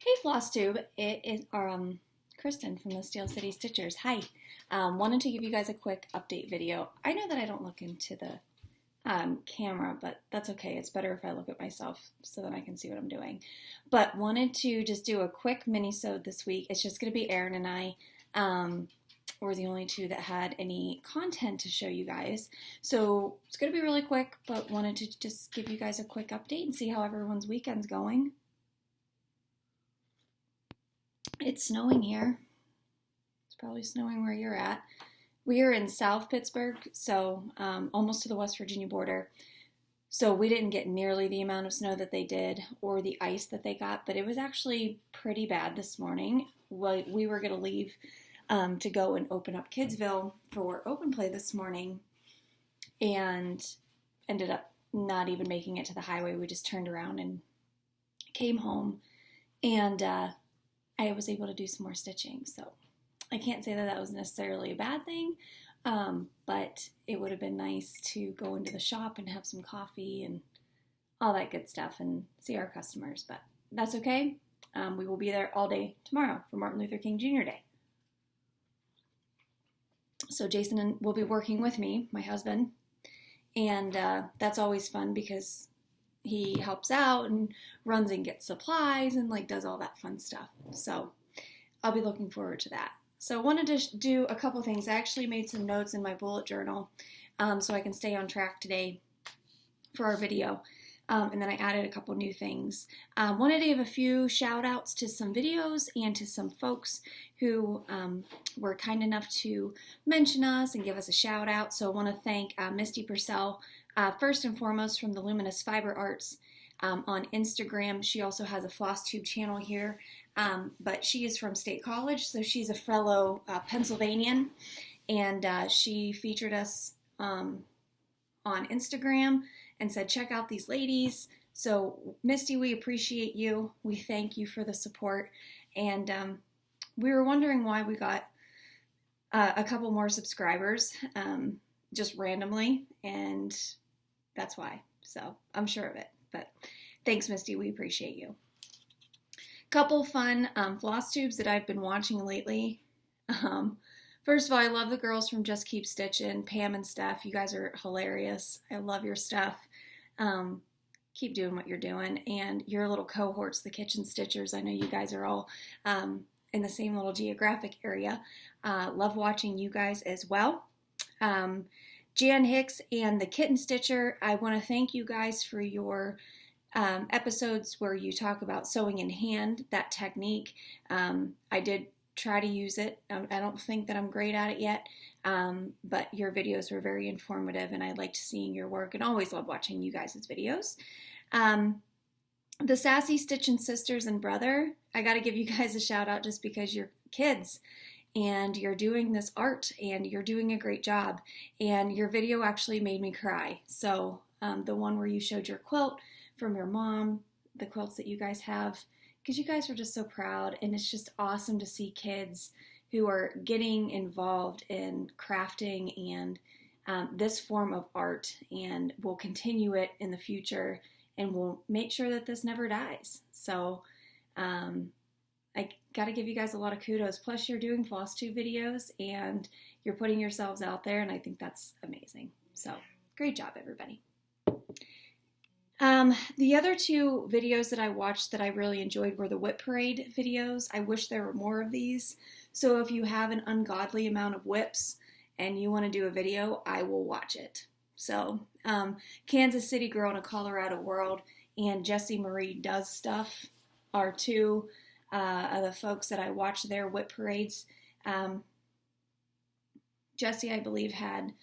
Hey Flosstube, it is Kristen from the Steel City Stitchers. Hi, wanted to give you guys a quick update video. I know that I don't look into the camera, but that's okay. It's better if I look at myself so that I can see what I'm doing. But wanted to just do a quick mini-sode this week. It's just going to be Erin and I. We're the only two that had any content to show you guys. So it's going to be really quick, but wanted to just give you guys a quick update and see how everyone's weekend's going. It's snowing here. It's probably snowing where you're at. We are in South Pittsburgh, so almost to the West Virginia border. So we didn't get nearly the amount of snow that they did or the ice that they got, but it was actually pretty bad this morning. We were going to leave to go and open up Kidsville for open play this morning and ended up not even making it to the highway. We just turned around and came home, and I was able to do some more stitching. So I can't say that that was necessarily a bad thing, but it would have been nice to go into the shop and have some coffee and all that good stuff and see our customers, but that's okay. We will be there all day tomorrow for Martin Luther King Jr. Day. So Jason will be working with me, my husband, and that's always fun because he helps out and runs and gets supplies and does all that fun stuff. So I'll be looking forward to that. So I wanted to do a couple things. I actually made some notes in my bullet journal so I can stay on track today for our video. And then I added a couple new things. Wanted to give a few shout outs to some videos and to some folks who were kind enough to mention us and give us a shout out. So I want to thank Misty Purcell, first and foremost from the Luminous Fiber Arts on Instagram. She also has a Flosstube channel here, but she is from State College, so she's a fellow Pennsylvanian, and she featured us on Instagram and said, check out these ladies. So Misty, we appreciate you. We thank you for the support. And we were wondering why we got a couple more subscribers just randomly. And that's why. So I'm sure of it. But thanks, Misty. We appreciate you. Couple fun Flosstubes that I've been watching lately. First of all, I love the girls from Just Keep Stitching, Pam and Steph. You guys are hilarious. I love your stuff. Keep doing what you're doing. And your little cohorts, the Kitchen Stitchers, I know you guys are all in the same little geographic area. Love watching you guys as well. Jan Hicks and the Kitten Stitcher, I want to thank you guys for your episodes where you talk about sewing in hand, that technique. I did try to use it. I don't think that I'm great at it yet, but your videos were very informative and I liked seeing your work and always love watching you guys' videos. The Sassy Stitchin' Sisters and Brother, I got to give you guys a shout out just because you're kids and you're doing this art and you're doing a great job, and your video actually made me cry. So the one where you showed your quilt from your mom, the quilts that you guys have, because you guys were just so proud, and it's just awesome to see kids who are getting involved in crafting and this form of art, and we'll continue it in the future, and we'll make sure that this never dies. So I got to give you guys a lot of kudos. Plus, you're doing Flosstube videos, and you're putting yourselves out there, and I think that's amazing. So great job, everybody. The other two videos that I watched that I really enjoyed were the Whip Parade videos. I wish there were more of these. So if you have an ungodly amount of whips and you want to do a video, I will watch it. So Kansas City Girl in a Colorado World and Jessie Marie Does Stuff are two of the folks that I watch their whip parades. Jessie, I believe, had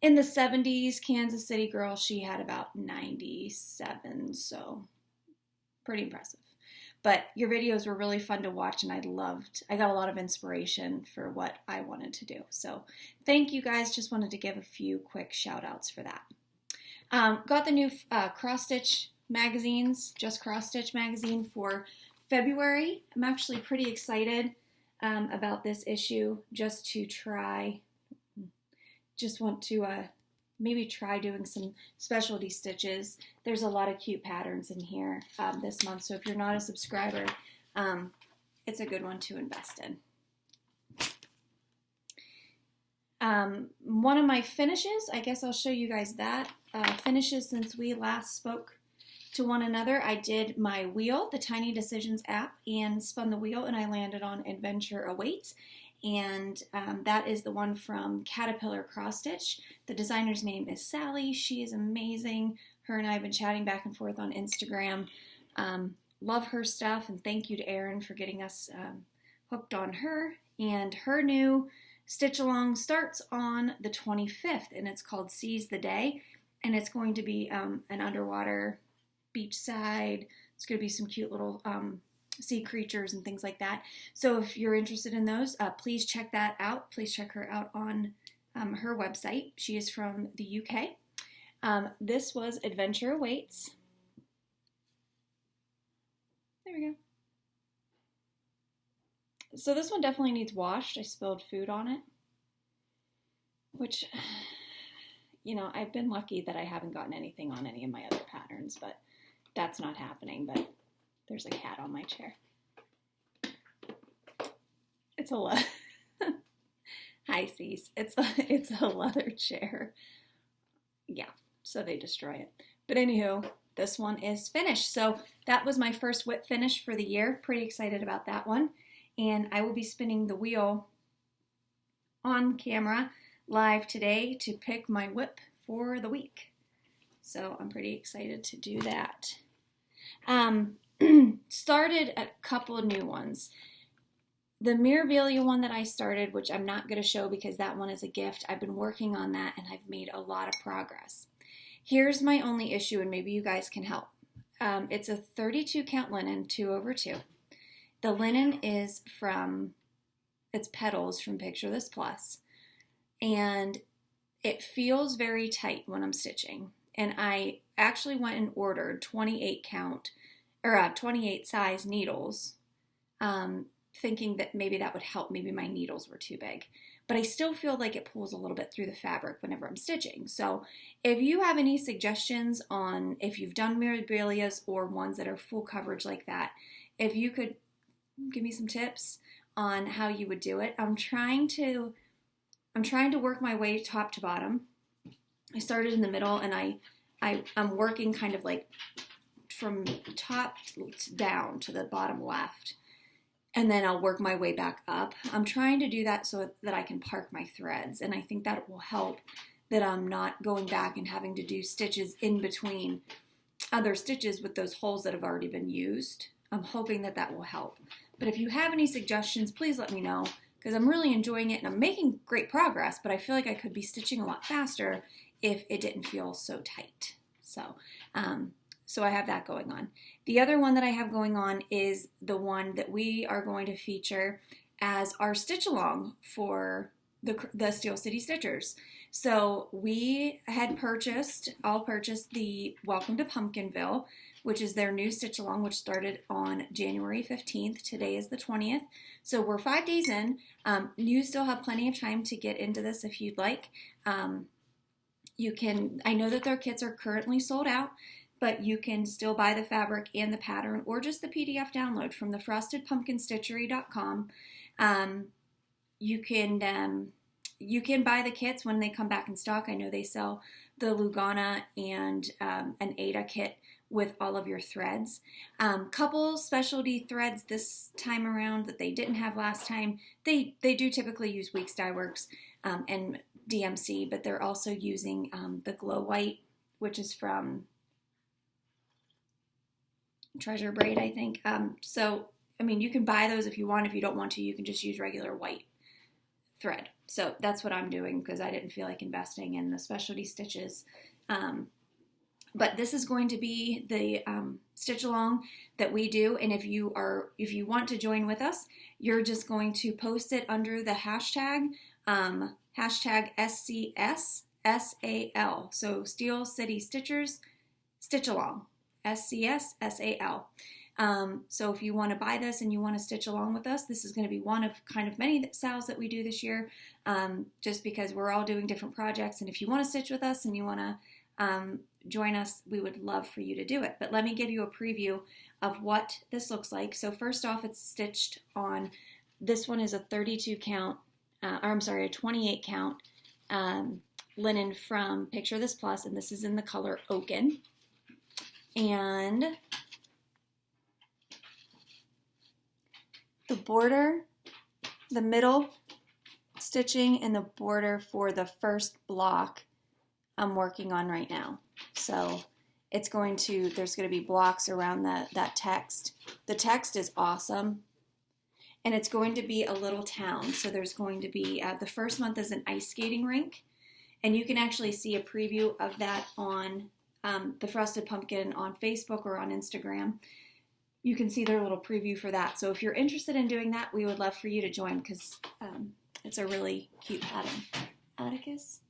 in the 70s, Kansas City Girl, she had about 97, so pretty impressive. But your videos were really fun to watch, and I got a lot of inspiration for what I wanted to do. So thank you guys. Just wanted to give a few quick shout outs for that. Got the new Cross Stitch magazines, Just Cross Stitch magazine for February. I'm actually pretty excited about this issue just want to maybe try doing some specialty stitches. There's a lot of cute patterns in here this month, so if you're not a subscriber, it's a good one to invest in. One of my finishes, I guess I'll show you guys that. Finishes since we last spoke to one another. I did my wheel, the Tiny Decisions app, and spun the wheel, and I landed on Adventure Awaits. And that is the one from Caterpillar Cross Stitch. The designer's name is Sally. She is amazing. Her and I have been chatting back and forth on Instagram. Love her stuff, and thank you to Erin for getting us hooked on her. And her new Stitch Along starts on the 25th, and it's called Seize the Day, and it's going to be an underwater beachside. It's going to be some cute little sea creatures and things like that. So if you're interested in those, please check that out. Please check her out on her website. She is from the UK. This was Adventure Awaits. There we go. So this one definitely needs washed. I spilled food on it, which, you know, I've been lucky that I haven't gotten anything on any of my other patterns, but that's not happening. But there's a cat on my chair. It's a Hi, Cease. It's a leather chair. Yeah, so they destroy it. But anywho, this one is finished. So that was my first whip finish for the year. Pretty excited about that one. And I will be spinning the wheel on camera live today to pick my whip for the week. So I'm pretty excited to do that. Started a couple of new ones. The Mirabilia one that I started, which I'm not going to show because that one is a gift. I've been working on that and I've made a lot of progress. Here's my only issue, and maybe you guys can help. It's a 32 count linen, 2/2. The linen is from, it's petals from Picture This Plus, and it feels very tight when I'm stitching. And I actually went and ordered 28 count, or 28 size needles, thinking that maybe that would help. Maybe my needles were too big. But I still feel like it pulls a little bit through the fabric whenever I'm stitching. So if you have any suggestions on if you've done Mirabilias or ones that are full coverage like that, if you could give me some tips on how you would do it. I'm trying to work my way top to bottom. I started in the middle, and I'm working kind of like from top down to the bottom left, and then I'll work my way back up. I'm trying to do that so that I can park my threads, and I think that will help, that I'm not going back and having to do stitches in between other stitches with those holes that have already been used. I'm hoping that that will help. But if you have any suggestions, please let me know, because I'm really enjoying it and I'm making great progress, but I feel like I could be stitching a lot faster if it didn't feel so tight. So I have that going on. The other one that I have going on is the one that we are going to feature as our stitch along for the Steel City Stitchers. So we had purchased the Welcome to Pumpkinville, which is their new stitch along, which started on January 15th. Today is the 20th. So we're 5 days in. You still have plenty of time to get into this if you'd like. You can, I know that their kits are currently sold out, but you can still buy the fabric and the pattern or just the PDF download from the frostedpumpkinstitchery.com. You can buy the kits when they come back in stock. I know they sell the Lugana and an Ada kit with all of your threads. Couple specialty threads this time around that they didn't have last time. They do typically use Weeks Dye Works and DMC, but they're also using the Glow White, which is from Treasure Braid, I think. So, I mean, you can buy those if you want. If you don't want to, you can just use regular white thread. So that's what I'm doing because I didn't feel like investing in the specialty stitches. But this is going to be the stitch along that we do, and if you want to join with us, you're just going to post it under the hashtag SCSSAL. So Steel City Stitchers Stitch Along, SCSSAL. So if you want to buy this and you want to stitch along with us, this is going to be one of kind of many sales that we do this year, just because we're all doing different projects. And if you want to stitch with us and you want to join us. We would love for you to do it. But let me give you a preview of what this looks like. So first off, it's stitched on, this one is a 32 count, a 28 count linen from Picture This Plus, and this is in the color Oaken. And the border, the middle stitching and the border for the first block I'm working on right now. So it's going to, there's going to be blocks around that text. The text is awesome. And it's going to be a little town. So there's going to be, the first month is an ice skating rink. And you can actually see a preview of that on the Frosted Pumpkin on Facebook or on Instagram. You can see their little preview for that. So if you're interested in doing that, we would love for you to join because it's a really cute pattern. Atticus,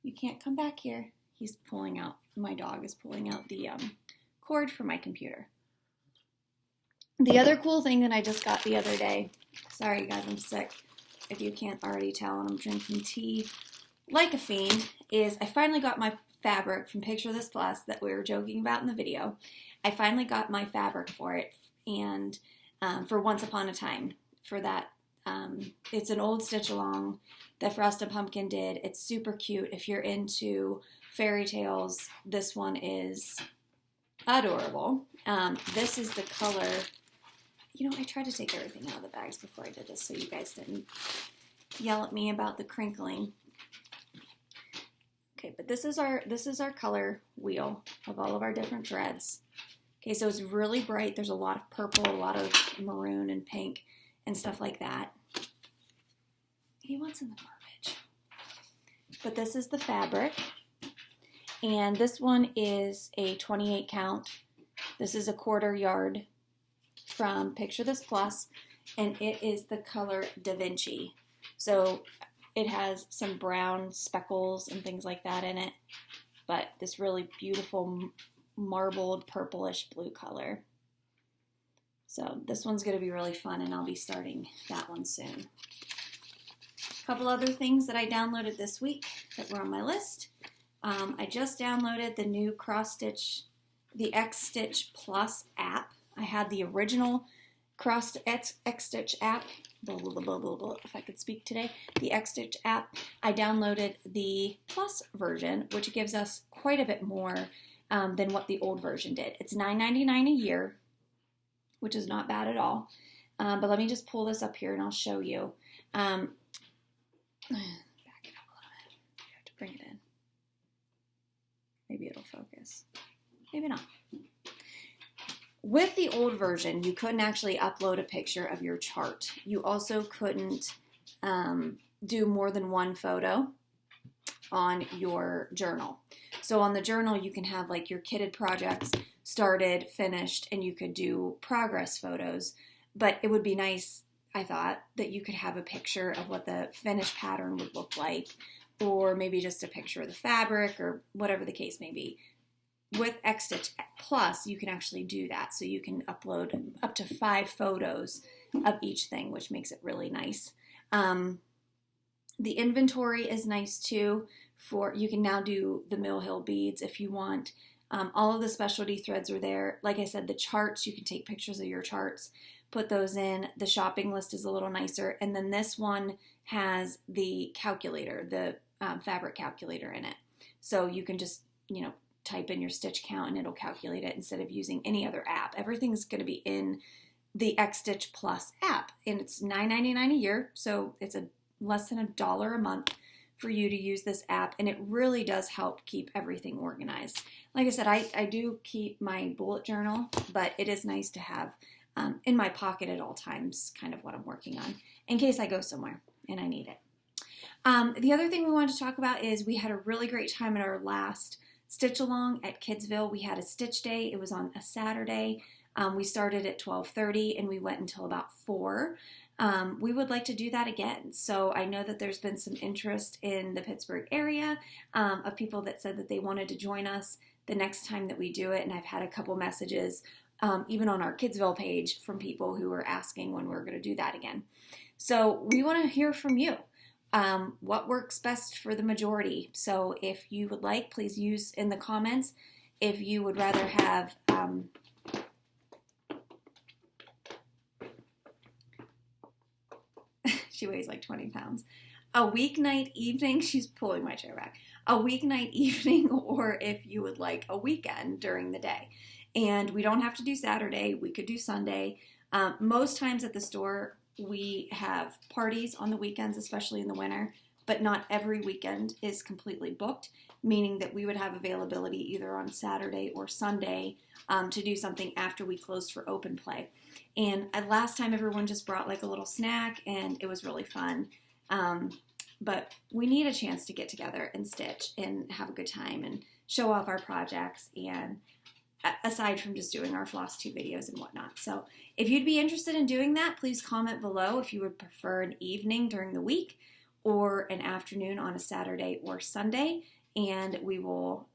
you can't come back here. He's pulling out, my dog is pulling out the cord for my computer. The other cool thing that I just got the other day, sorry guys, I'm sick, if you can't already tell, and I'm drinking tea like a fiend, is I finally got my fabric from Picture This Plus that we were joking about in the video. I finally got my fabric for it, and for Once Upon a Time, for that. It's an old stitch along that Frosted Pumpkin did. It's super cute. If you're into fairy tales, this one is adorable. This is the color. You know, I tried to take everything out of the bags before I did this so you guys didn't yell at me about the crinkling. Okay, but this is our color wheel of all of our different threads. Okay, so it's really bright. There's a lot of purple, a lot of maroon and pink and stuff like that. He wants in the garbage. But this is the fabric. And this one is a 28 count. This is a 1/4 yard from Picture This Plus, and it is the color Da Vinci. So it has some brown speckles and things like that in it, but this really beautiful marbled purplish blue color. So this one's going to be really fun, and I'll be starting that one soon. A couple other things that I downloaded this week that were on my list. I just downloaded the new cross stitch, the X Stitch Plus app. I had the original X Stitch app, if I could speak today, the X Stitch app. I downloaded the Plus version, which gives us quite a bit more than what the old version did. It's $9.99 a year, which is not bad at all. But let me just pull this up here and I'll show you. Back it up a little bit. You have to bring it in. Maybe it'll focus. Maybe not. With the old version, you couldn't actually upload a picture of your chart. You also couldn't do more than one photo on your journal. So on the journal, you can have like your kitted projects started, finished, and you could do progress photos. But it would be nice, I thought, that you could have a picture of what the finished pattern would look like, or maybe just a picture of the fabric or whatever the case may be. With X Stitch Plus, you can actually do that. So you can upload up to 5 photos of each thing, which makes it really nice. The inventory is nice too. You can now do the Mill Hill beads if you want. All of the specialty threads are there. Like I said, the charts, you can take pictures of your charts, put those in. The shopping list is a little nicer. And then this one has the calculator, the fabric calculator in it. So you can just, type in your stitch count and it'll calculate it instead of using any other app. Everything's going to be in the X Stitch Plus app, and it's $9.99 a year, so it's less than $1 a month for you to use this app, and it really does help keep everything organized. Like I said, I do keep my bullet journal, but it is nice to have in my pocket at all times kind of what I'm working on in case I go somewhere and I need it. The other thing we wanted to talk about is we had a really great time at our last Stitch Along at Kidsville. We had a stitch day. It was on a Saturday. We started at 12:30 and we went until about 4. We would like to do that again. So I know that there's been some interest in the Pittsburgh area of people that said that they wanted to join us the next time that we do it. And I've had a couple messages even on our Kidsville page from people who are asking when we're going to do that again. So we want to hear from you. what works best for the majority. So if you would like, please use in the comments if you would rather have she weighs like 20 pounds. A weeknight evening, she's pulling my chair back. A weeknight evening, or if you would like a weekend during the day. And we don't have to do Saturday, we could do Sunday. Most times at the store, we have parties on the weekends, especially in the winter, but not every weekend is completely booked, meaning that we would have availability either on Saturday or Sunday to do something after we closed for open play. And last time everyone just brought like a little snack and it was really fun. But we need a chance to get together and stitch and have a good time and show off our projects, and aside from just doing our Flosstube videos and whatnot. So if you'd be interested in doing that, please comment below if you would prefer an evening during the week or an afternoon on a Saturday or Sunday, and we will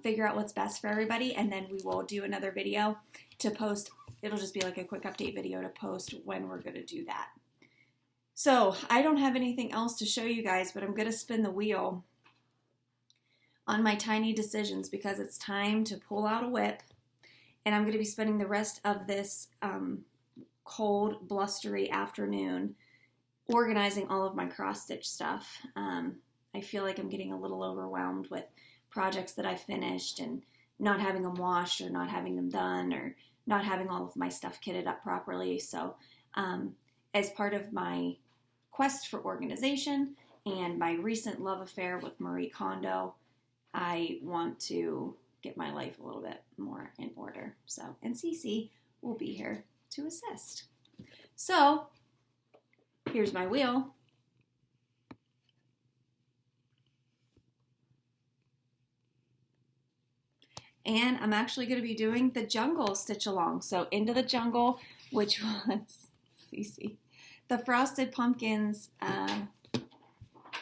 figure out what's best for everybody, and then we will do another video to post. It'll just be like a quick update video to post when we're going to do that. So I don't have anything else to show you guys, but I'm going to spin the wheel on my tiny decisions because it's time to pull out a whip, and I'm going to be spending the rest of this cold, blustery afternoon organizing all of my cross-stitch stuff. I feel like I'm getting a little overwhelmed with projects that I finished and not having them washed or not having them done or not having all of my stuff kitted up properly. So as part of my quest for organization and my recent love affair with Marie Kondo, I want to get my life a little bit more in order. So, and Cece will be here to assist. So, here's my wheel. And I'm actually going to be doing the jungle stitch along. So, Into the Jungle, which was Cece, the Frosted Pumpkins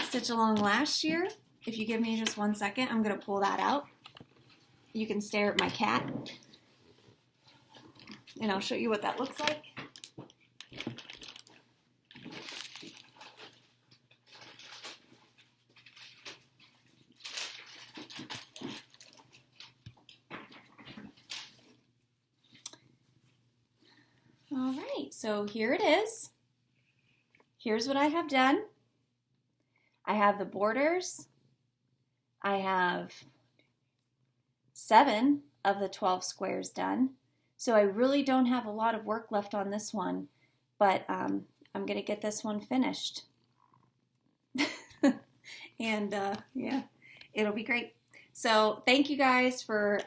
stitch along last year. If you give me just 1 second, I'm going to pull that out. You can stare at my cat, and I'll show you what that looks like. All right, so here it is. Here's what I have done. I have the borders. I have 7 of the 12 squares done. So I really don't have a lot of work left on this one, but I'm going to get this one finished. And yeah, it'll be great. So thank you guys for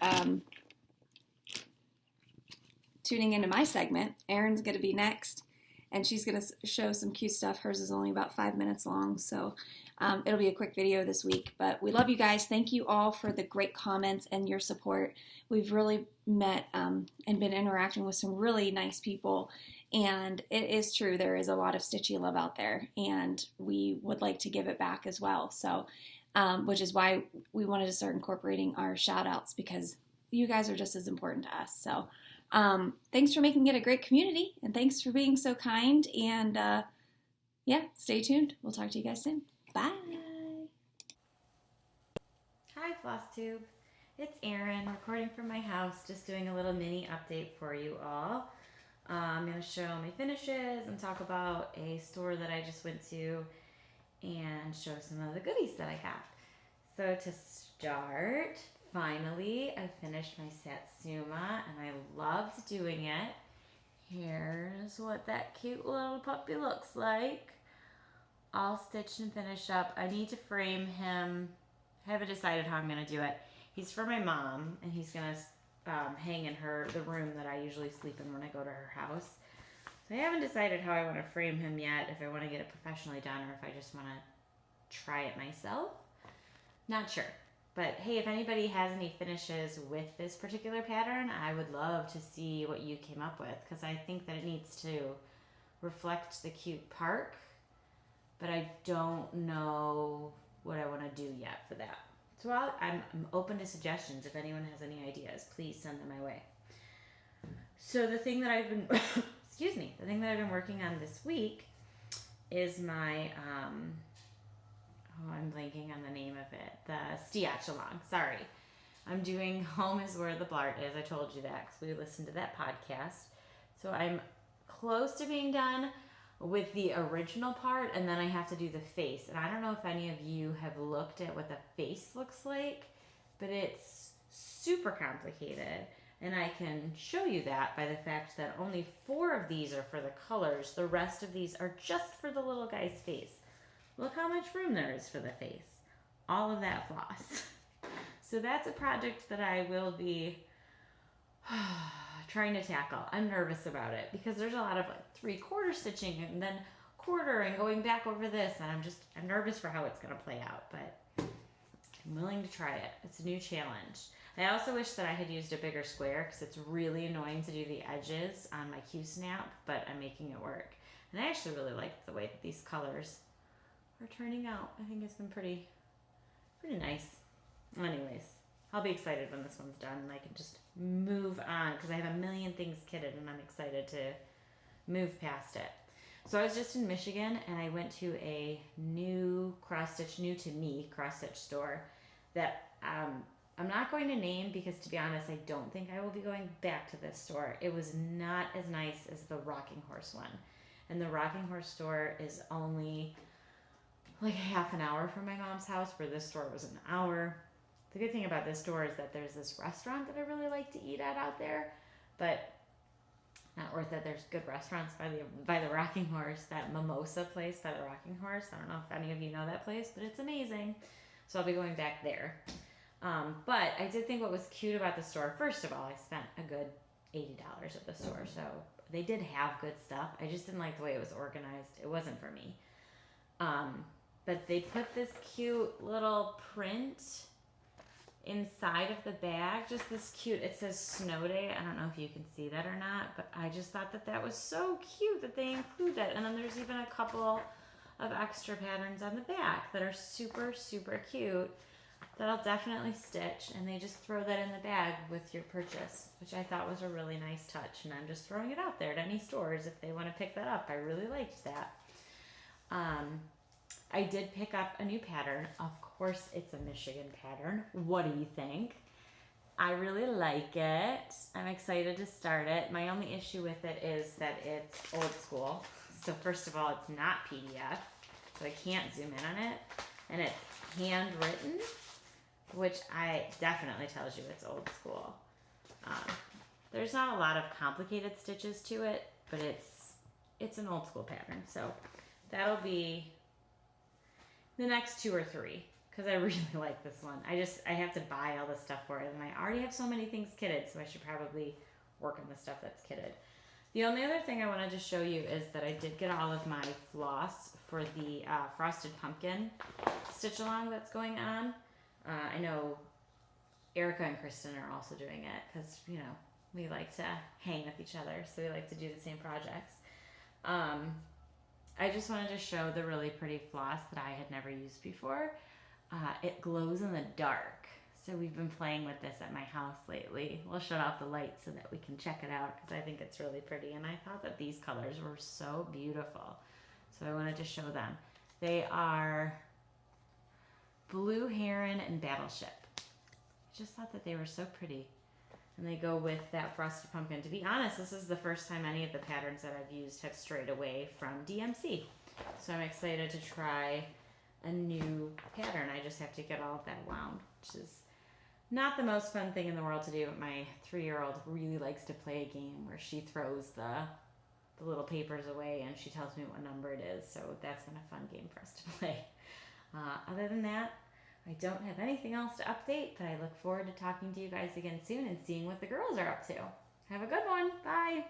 tuning into my segment. Erin's going to be next, and she's going to show some cute stuff. Hers is only about 5 minutes long, so it'll be a quick video this week. But we love you guys. Thank you all for the great comments and your support. We've really met and been interacting with some really nice people, and it is true, there is a lot of stitchy love out there, and we would like to give it back as well. So, which is why we wanted to start incorporating our shout outs, because you guys are just as important to us. So thanks for making it a great community, and thanks for being so kind, and yeah, stay tuned. We'll talk to you guys soon. Bye. Hi Flosstube, it's Erin recording from my house, just doing a little mini update for you all. I'm going to show my finishes and talk about a store that I just went to and show some of the goodies that I have. So to start, finally I finished my Satsuma and I loved doing it. Here's what that cute little puppy looks like. All stitched and finished up. I need to frame him. I haven't decided how I'm going to do it. He's for my mom, and he's going to hang in the room that I usually sleep in when I go to her house. So I haven't decided how I want to frame him yet, if I want to get it professionally done or if I just want to try it myself. Not sure. But hey, if anybody has any finishes with this particular pattern, I would love to see what you came up with, because I think that it needs to reflect the cute park, but I don't know what I want to do yet for that. So I'm open to suggestions. If anyone has any ideas, please send them my way. So the thing that I've been, the thing that I've been working on this week is my oh, I'm blanking on the name of it. The Stiach along. Sorry. I'm doing Home is Where the Blart Is. I told you that because we listened to that podcast. So I'm close to being done with the original part, and then I have to do the face. And I don't know if any of you have looked at what the face looks like, but it's super complicated. And I can show you that by the fact that only 4 of these are for the colors. The rest of these are just for the little guy's face. Look how much room there is for the face. All of that floss. So that's a project that I will be trying to tackle. I'm nervous about it because there's a lot of like 3/4 stitching and then quarter and going back over this, and I'm nervous for how it's going to play out, but I'm willing to try it. It's a new challenge. I also wish that I had used a bigger square because it's really annoying to do the edges on my Q-snap, but I'm making it work. And I actually really like the way that these colors are turning out. I think it's been pretty nice. Anyways, I'll be excited when this one's done and I can just move on because I have a million things kitted and I'm excited to move past it. So I was just in Michigan and I went to a new to me cross-stitch store that I'm not going to name because, to be honest, I don't think I will be going back to this store. It was not as nice as the Rocking Horse one. And the Rocking Horse store is only like half an hour from my mom's house, where this store was an hour. The good thing about this store is that there's this restaurant that I really like to eat at out there, but not worth it. There's good restaurants by the Rocking Horse, that mimosa place by the Rocking Horse. I don't know if any of you know that place, but it's amazing. So I'll be going back there. But I did think what was cute about the store, first of all, I spent a good $80 at the store. So they did have good stuff. I just didn't like the way it was organized. It wasn't for me. But they put this cute little print inside of the bag, just this cute, it says snow day. I don't know if you can see that or not, but I just thought that was so cute that they include that. And then there's even a couple of extra patterns on the back that are super, super cute that I'll definitely stitch, and they just throw that in the bag with your purchase, which I thought was a really nice touch. And I'm just throwing it out there to any stores if they want to pick that up. I really liked that. I did pick up a new pattern. Of course, it's a Michigan pattern. What do you think? I really like it. I'm excited to start it. My only issue with it is that it's old school. So first of all, it's not PDF, so I can't zoom in on it. And it's handwritten, which I definitely tells you it's old school. There's not a lot of complicated stitches to it, but it's an old school pattern. So that'll be the next 2 or 3, because I really like this one. I have to buy all the stuff for it, and I already have so many things kitted, so I should probably work on the stuff that's kitted. The only other thing I wanted to show you is that I did get all of my floss for the frosted pumpkin stitch along that's going on. I know Erica and Kristen are also doing it because, you know, we like to hang with each other, so we like to do the same projects. I just wanted to show the really pretty floss that I had never used before. It glows in the dark. So we've been playing with this at my house lately. We'll shut off the lights so that we can check it out because I think it's really pretty. And I thought that these colors were so beautiful. So I wanted to show them. They are Blue Heron and Battleship. I just thought that they were so pretty. And they go with that frosted pumpkin. To be honest, this is the first time any of the patterns that I've used have strayed away from DMC. So I'm excited to try a new pattern. I just have to get all of that wound, which is not the most fun thing in the world to do, but my 3-year-old really likes to play a game where she throws the little papers away and she tells me what number it is. So that's been a fun game for us to play. Other than that, I don't have anything else to update, but I look forward to talking to you guys again soon and seeing what the girls are up to. Have a good one. Bye.